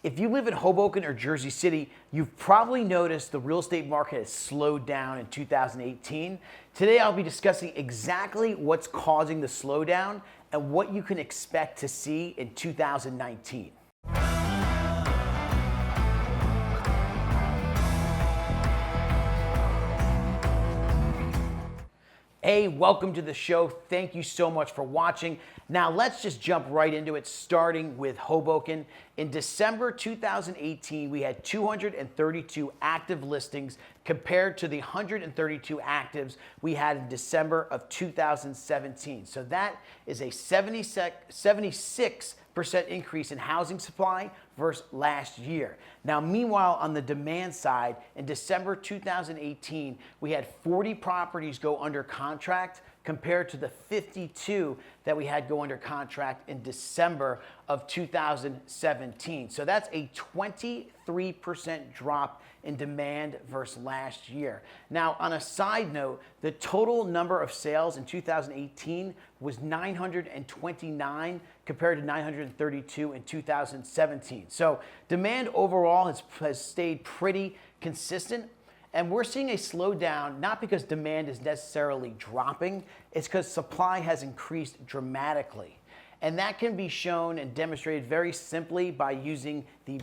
If you live in Hoboken or Jersey City, you've probably noticed the real estate market has slowed down in 2018. Today, I'll be discussing exactly what's causing the slowdown and what you can expect to see in 2019. Hey, welcome to the show. Thank you so much for watching. Now let's just jump right into it, starting with Hoboken. In December 2018, we had 232 active listings compared to the 132 actives we had in December of 2017. So that is a 76% increase in housing supply versus last year. Now, meanwhile, on the demand side, in December 2018, we had 40 properties go under contract compared to the 52 that we had go under contract in December of 2017. So that's a 23% drop in demand versus last year. Now, on a side note, the total number of sales in 2018 was 929 compared to 932 in 2017. So demand overall has stayed pretty consistent. And we're seeing a slowdown, not because demand is necessarily dropping, it's because supply has increased dramatically. And that can be shown and demonstrated very simply by using the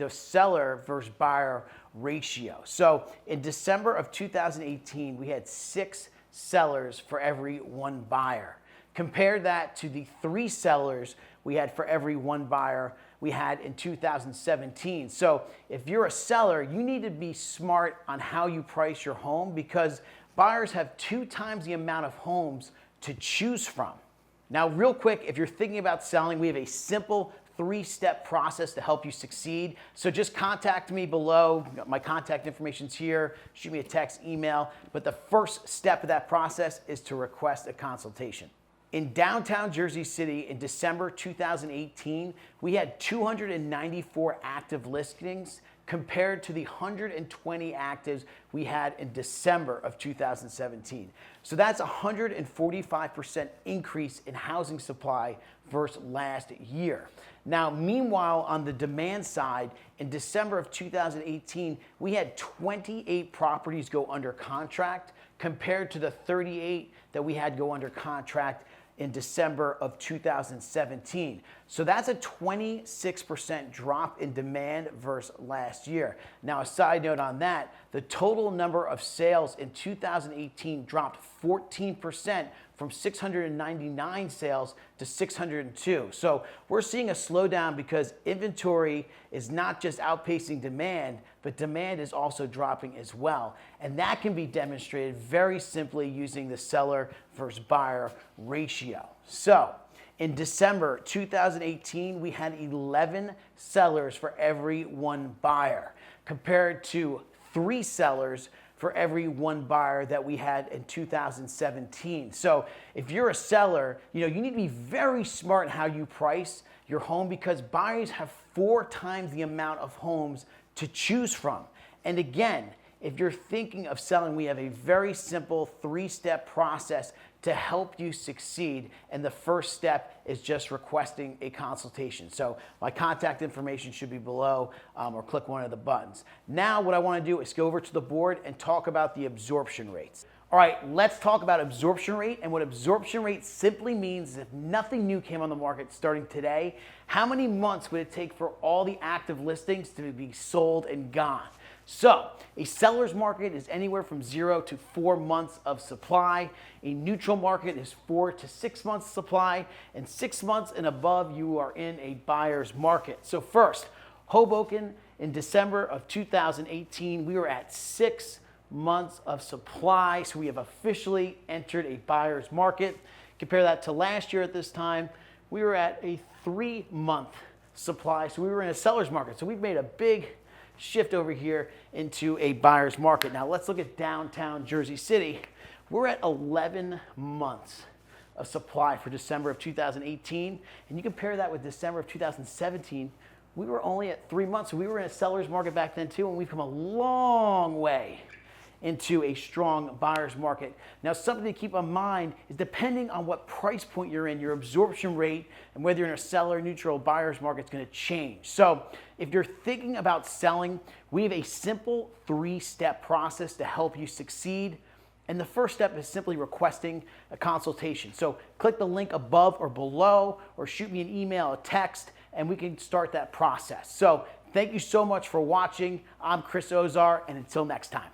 seller versus buyer ratio. So in December of 2018, we had 6 sellers for every 1 buyer. Compare that to the 3 sellers we had for every 1 buyer we had in 2017. So if you're a seller, you need to be smart on how you price your home because buyers have 2 times the amount of homes to choose from. Now, real quick, if you're thinking about selling, we have a simple 3-step process to help you succeed. So just contact me below. My contact information's here. Shoot me a text, email. But the first step of that process is to request a consultation. In downtown Jersey City in December 2018, we had 294 active listings compared to the 120 actives we had in December of 2017. So that's a 145% increase in housing supply versus last year. Now, meanwhile, on the demand side, in December of 2018, we had 28 properties go under contract compared to the 38 that we had go under contract in December of 2017. So that's a 26% drop in demand versus last year. Now, a side note on that, the total number of sales in 2018 dropped 14% from 699 sales to 602. So we're seeing a slowdown because inventory is not just outpacing demand, but demand is also dropping as well. And that can be demonstrated very simply using the seller versus buyer ratio. So in December 2018, we had 11 sellers for every 1 buyer, compared to 3 sellers for every 1 buyer that we had in 2017. So if you're a seller, you need to be very smart in how you price your home because buyers have 4 times the amount of homes to choose from. And again, if you're thinking of selling, we have a very simple 3-step process to help you succeed. And the first step is just requesting a consultation. So my contact information should be below or click one of the buttons. Now what I want to do is go over to the board and talk about the absorption rates. All right, let's talk about absorption rate. And what absorption rate simply means is if nothing new came on the market starting today, how many months would it take for all the active listings to be sold and gone? So a seller's market is anywhere from 0 to 4 months of supply. A neutral market is 4 to 6 months supply, and 6 months and above, you are in a buyer's market. So first, Hoboken in December of 2018, we were at 6 months of supply. So we have officially entered a buyer's market. Compare that to last year at this time, we were at a 3-month supply. So we were in a seller's market. So we've made a big shift over here into a buyer's market. Now let's look at downtown Jersey City. We're at 11 months of supply for December of 2018. And you compare that with December of 2017, we were only at 3 months. So we were in a seller's market back then too, and we've come a long way into a strong buyer's market. Now, something to keep in mind is depending on what price point you're in, your absorption rate and whether you're in a seller neutral buyer's market is going to change. So if you're thinking about selling, we have a simple 3-step process to help you succeed. And the first step is simply requesting a consultation. So click the link above or below, or shoot me an email, a text, and we can start that process. So thank you so much for watching. I'm Chris Ozar, and until next time.